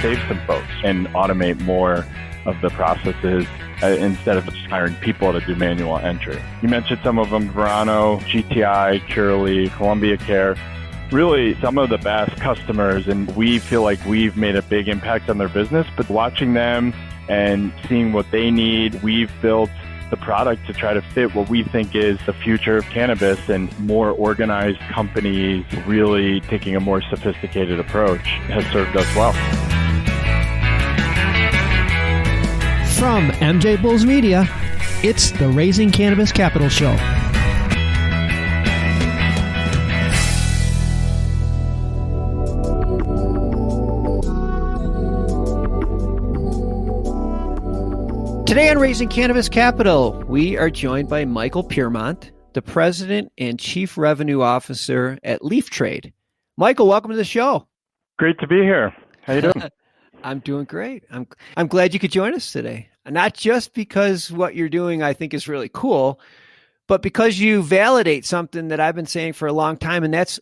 save some folks and automate more of the processes instead of just hiring people to do manual entry. You mentioned some of them: Verano, GTI, Curaleaf, Columbia Care. Really some of the best customers, and we feel like we've made a big impact on their business. But watching them and seeing what they need, we've built the product to try to fit what we think is the future of cannabis, and more organized companies really taking a more sophisticated approach has served us well. From MJ Bulls Media, it's the Raising Cannabis Capital Show. Today on Raising Cannabis Capital, we are joined by Michael Piermont, the President and Chief Revenue Officer at Leaf Trade. Michael, welcome to the show. Great to be here. How you doing? I'm doing great. I'm glad you could join us today. Not just because what you're doing I think is really cool, but because you validate something that I've been saying for a long time, and that's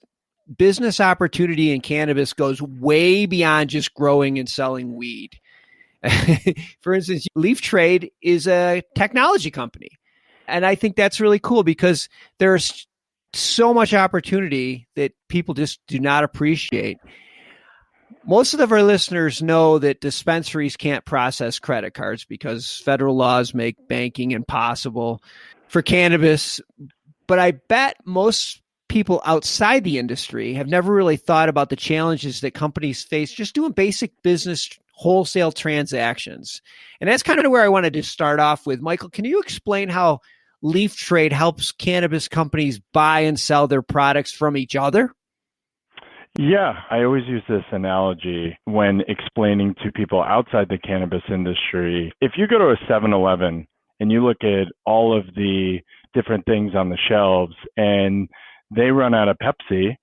business opportunity in cannabis goes way beyond just growing and selling weed. For instance, Leaf Trade is a technology company. And I think that's really cool because there's so much opportunity that people just do not appreciate. Most of our listeners know that dispensaries can't process credit cards because federal laws make banking impossible for cannabis. But I bet most people outside the industry have never really thought about the challenges that companies face just doing basic business wholesale transactions. And that's kind of where I wanted to start off with. Michael, can you explain how Leaf Trade helps cannabis companies buy and sell their products from each other? Yeah, I always use this analogy when explaining to people outside the cannabis industry. If you go to a 7-Eleven and you look at all of the different things on the shelves and they run out of Pepsi,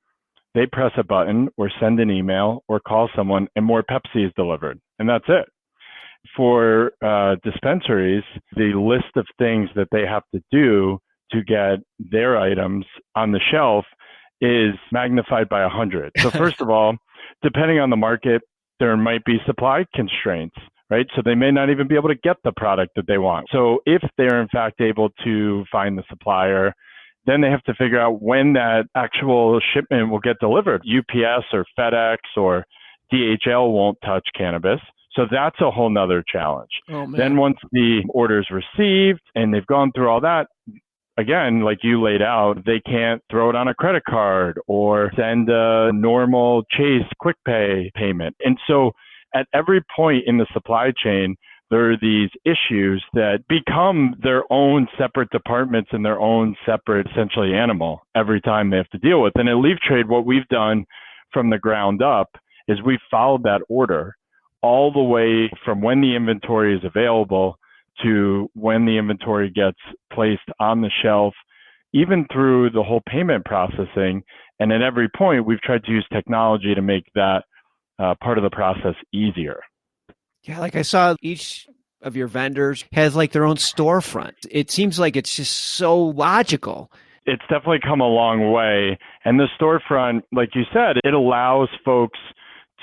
they press a button or send an email or call someone and more Pepsi is delivered. And that's it. For dispensaries, the list of things that they have to do to get their items on the shelf is magnified by 100. So first of all, depending on the market, there might be supply constraints, right? So they may not even be able to get the product that they want. So if they're in fact able to find the supplier, then they have to figure out when that actual shipment will get delivered. UPS or FedEx or DHL won't touch cannabis. So that's a whole nother challenge. Oh, man. Then once the order's received and they've gone through all that, again, like you laid out, they can't throw it on a credit card or send a normal Chase quick pay payment. And so at every point in the supply chain, there are these issues that become their own separate departments and their own separate, essentially, animal every time they have to deal with. And at Leaf Trade, what we've done from the ground up is we've followed that order all the way from when the inventory is available to when the inventory gets placed on the shelf, even through the whole payment processing. And at every point, we've tried to use technology to make that part of the process easier. Yeah, like I saw each of your vendors has like their own storefront. It seems like it's just so logical. It's definitely come a long way. And the storefront, like you said, it allows folks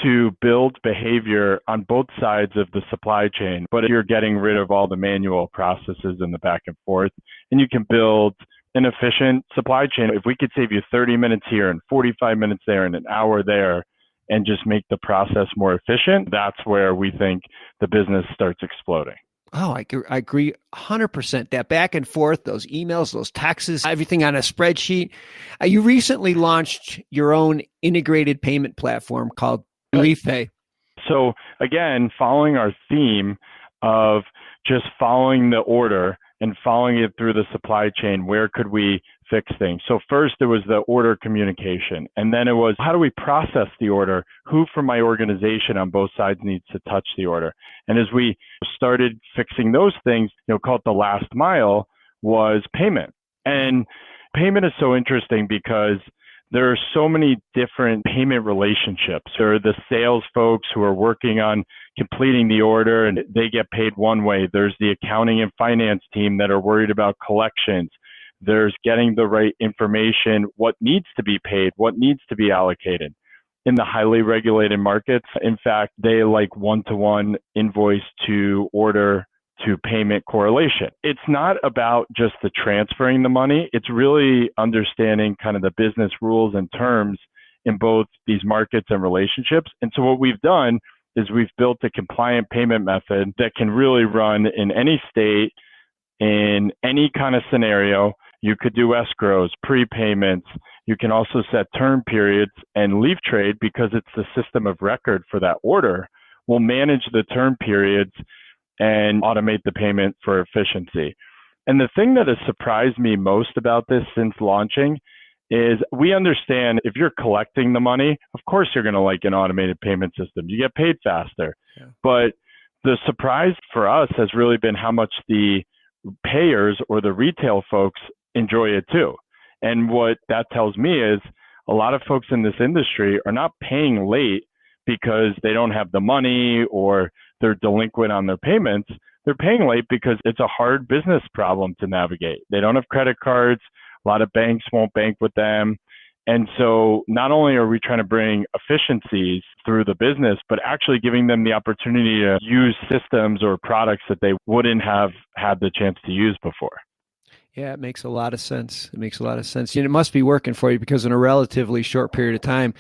to build behavior on both sides of the supply chain, but you're getting rid of all the manual processes in the back and forth, and you can build an efficient supply chain. If we could save you 30 minutes here and 45 minutes there and an hour there and just make the process more efficient, that's where we think the business starts exploding. Oh, I agree 100%. That back and forth, those emails, those texts, everything on a spreadsheet. You recently launched your own integrated payment platform called Leaf Pay. So again, following our theme of just following the order and following it through the supply chain, where could we fix things? So first it was the order communication, and then it was how do we process the order? Who from my organization on both sides needs to touch the order? And as we started fixing those things, called the last mile, was payment. And payment is so interesting because there are so many different payment relationships. There are the sales folks who are working on completing the order and they get paid one way. There's the accounting and finance team that are worried about collections. There's getting the right information, what needs to be paid, what needs to be allocated. in the highly regulated markets. In fact, they like one-to-one invoice to order to payment correlation. It's not about just the transferring the money. It's really understanding kind of the business rules and terms in both these markets and relationships. And so what we've done is we've built a compliant payment method that can really run in any state, in any kind of scenario. You could do escrows, prepayments. You can also set term periods, and LeafTrade, because it's the system of record for that order, will manage the term periods and automate the payment for efficiency. And the thing that has surprised me most about this since launching is we understand if you're collecting the money, of course you're going to like an automated payment system. You get paid faster. Yeah. But the surprise for us has really been how much the payers or the retail folks enjoy it too. And what that tells me is a lot of folks in this industry are not paying late because they don't have the money or they're delinquent on their payments. They're paying late because it's a hard business problem to navigate. They don't have credit cards. A lot of banks won't bank with them. And so not only are we trying to bring efficiencies through the business, but actually giving them the opportunity to use systems or products that they wouldn't have had the chance to use before. Yeah, it makes a lot of sense. It makes a lot of sense. And it must be working for you because in a relatively short period of time,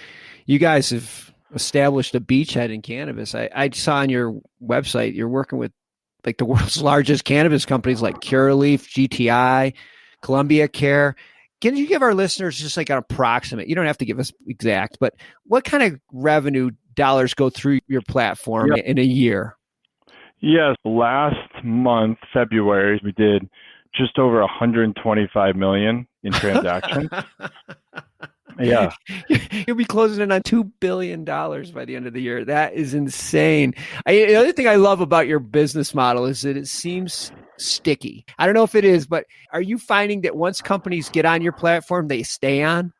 you guys have established a beachhead in cannabis. I saw on your website, you're working with like the world's largest cannabis companies like Curaleaf, GTI, Columbia Care. Can you give our listeners just like an approximate, you don't have to give us exact, but what kind of revenue dollars go through your platform in a year? Yes. Last month, February, we did just over 125 million in transactions. Yeah. You'll be closing in on $2 billion by the end of the year. That is insane. The other thing I love about your business model is that it seems sticky. I don't know if it is, but are you finding that once companies get on your platform, they stay on?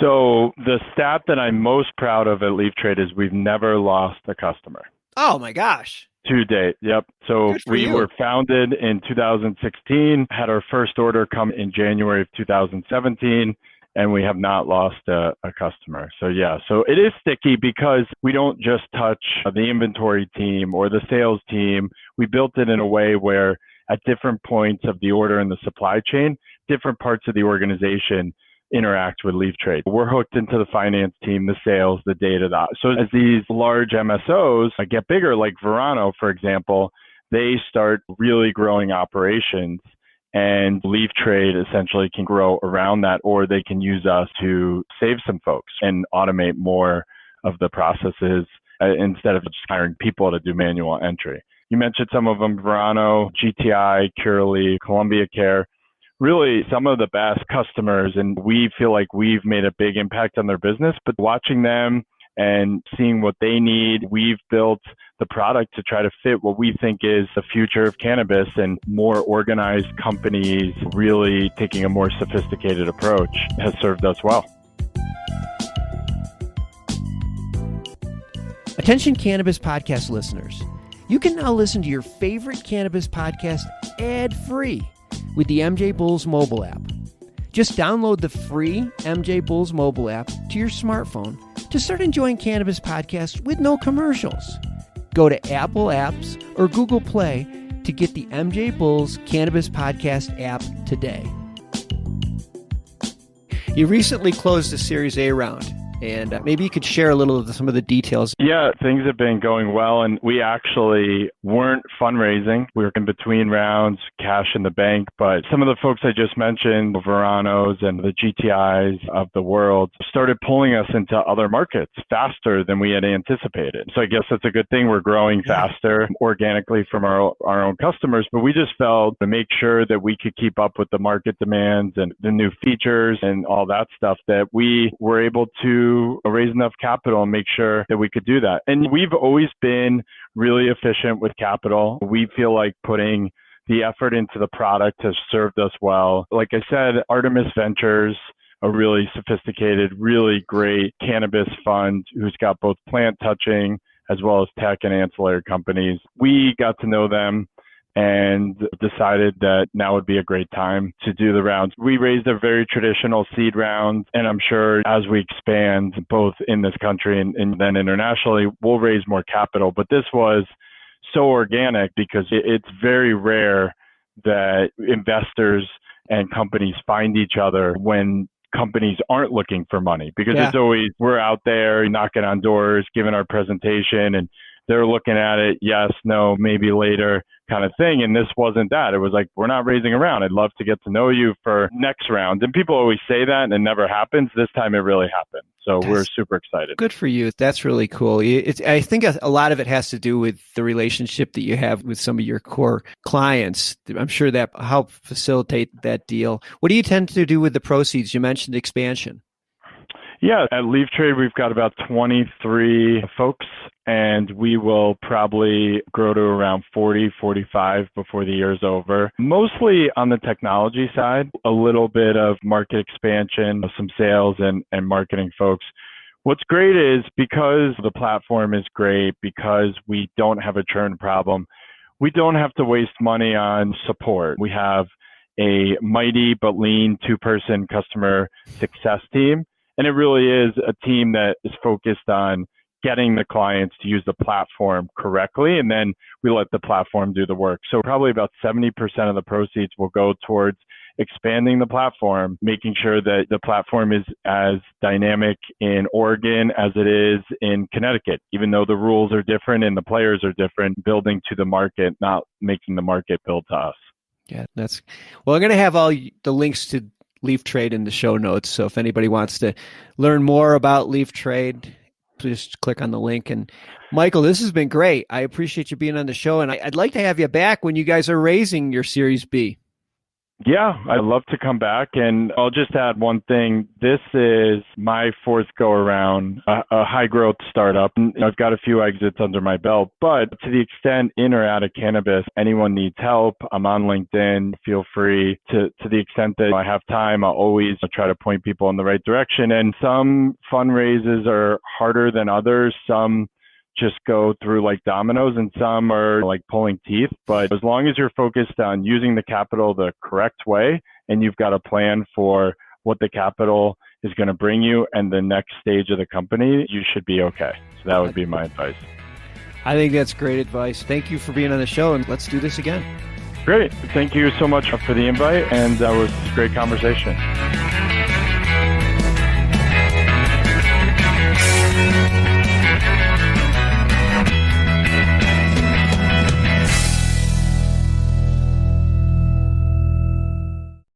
So the stat that I'm most proud of at LeafTrade is we've never lost a customer. Oh my gosh. To date. Yep. So we were founded in 2016, had our first order come in January of 2017, and we have not lost a customer. So yeah, so it is sticky because we don't just touch the inventory team or the sales team. We built it in a way where at different points of the order in the supply chain, different parts of the organization interact with LeafTrade. We're hooked into the finance team, the sales, the data. So as these large MSOs get bigger, like Verano, for example, they start really growing operations, and LeafTrade essentially can grow around that, or they can use us to save some folks and automate more of the processes instead of just hiring people to do manual entry. You mentioned some of them, Verano, GTI, Curaleaf, Columbia Care. Really some of the best customers, and we feel like we've made a big impact on their business, but watching them and seeing what they need, we've built the product to try to fit what we think is the future of cannabis, and more organized companies really taking a more sophisticated approach has served us well. Attention Cannabis Podcast listeners. You can now listen to your favorite cannabis podcast ad-free with the MJ Bulls mobile app. Just download the free MJ Bulls mobile app to your smartphone to start enjoying cannabis podcasts with no commercials. Go to Apple Apps or Google Play to get the MJ Bulls Cannabis Podcast app today. You recently closed a Series A round, and maybe you could share a little of some of the details. Yeah, things have been going well, and we actually weren't fundraising. We were in between rounds, cash in the bank, but some of the folks I just mentioned, the Veranos and the GTIs of the world, started pulling us into other markets faster than we had anticipated. So I guess that's a good thing. We're growing faster organically from our own customers, but we just felt to make sure that we could keep up with the market demands and the new features and all that stuff, that we were able to raise enough capital and make sure that we could do that. And we've always been really efficient with capital. We feel like putting the effort into the product has served us well. Like I said, Artemis Ventures, a really sophisticated, really great cannabis fund who's got both plant touching as well as tech and ancillary companies. We got to know them and decided that now would be a great time to do the rounds. We raised a very traditional seed round, and I'm sure as we expand both in this country and then internationally, we'll raise more capital. But this was so organic because it's very rare that investors and companies find each other when companies aren't looking for money, because it's always, we're out there knocking on doors, giving our presentation, and they're looking at it, yes, no, maybe later kind of thing. And this wasn't that. It was like, we're not raising a round. I'd love to get to know you for next round. And people always say that and it never happens. This time it really happened. So we're super excited. Good for you. That's really cool. I think a lot of it has to do with the relationship that you have with some of your core clients. I'm sure that helped facilitate that deal. What do you tend to do with the proceeds? You mentioned expansion. Yeah, at Leaf Trade, we've got about 23 folks, and we will probably grow to around 40, 45 before the year's over. Mostly on the technology side, a little bit of market expansion, some sales and marketing folks. What's great is because the platform is great, because we don't have a churn problem, we don't have to waste money on support. We have a mighty but lean 2-person customer success team. And it really is a team that is focused on getting the clients to use the platform correctly, and then we let the platform do the work. So probably about 70% of the proceeds will go towards expanding the platform, making sure that the platform is as dynamic in Oregon as it is in Connecticut, even though the rules are different and the players are different, building to the market, not making the market build to us. Yeah, well, I'm going to have all the links to Leaf Trade in the show notes. So if anybody wants to learn more about Leaf Trade, please click on the link. And Michael, this has been great. I appreciate you being on the show, and I'd like to have you back when you guys are raising your Series B. Yeah, I'd love to come back. And I'll just add one thing. This is my 4th go around, a high growth startup. I've got a few exits under my belt, but to the extent in or out of cannabis, anyone needs help, I'm on LinkedIn. Feel free to the extent that I have time, I'll always try to point people in the right direction. And some fundraisers are harder than others. Some just go through like dominoes, and some are like pulling teeth. But as long as you're focused on using the capital the correct way, and you've got a plan for what the capital is going to bring you and the next stage of the company, you should be okay. So that would be my advice. I think that's great advice. Thank you for being on the show, and let's do this again. Great. Thank you so much for the invite, and that was a great conversation.